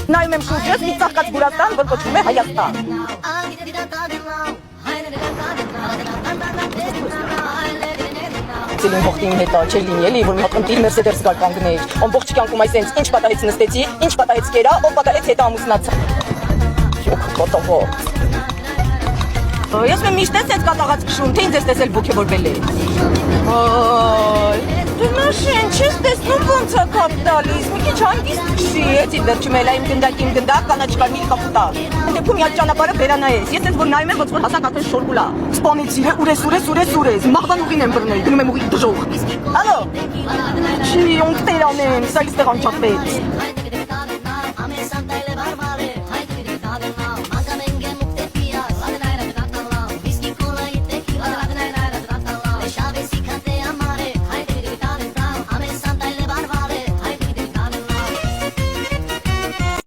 Նայում եմ շուրջս մի ծաղկած Բուրաստան, որ կոչվում է Հայաստան։ Ցելին հողտին հետա չէր լինի էլի, որ մի հատ ընտիր Մերսեդես գար կանգներ։ Ամբողջ կյանքում այսենց ինչ պատահեց նստեցի, ինչ պատահեց կերա, ով պատահեց հետա ամուսնացա։ Շոկ կատաղող։ Ես միշտ ես կատաղած քշում, թե ինձ ես տեսել ոգևորվել է։ Այ, դու նաշեն, չես տեսնում ոնց է կապիտալիզմ, մի քիչ հանգիստ քշի, էցի վերջում էլ իմ գնդակ, կանաչ կարմիր կապուտա։ Դեպքում իհաց ճանապարհը վերանայես, ես ես որ նայում եմ, ոնց որ հասակ արդեն շորգուլա։ Սպանեցիր է, ուրես, մաղբան ուղին եմ բռնել, գնում եմ ուղի դժող։ Ալո։ Չի, օնք տերանեն, սա իստեղ անչապեց։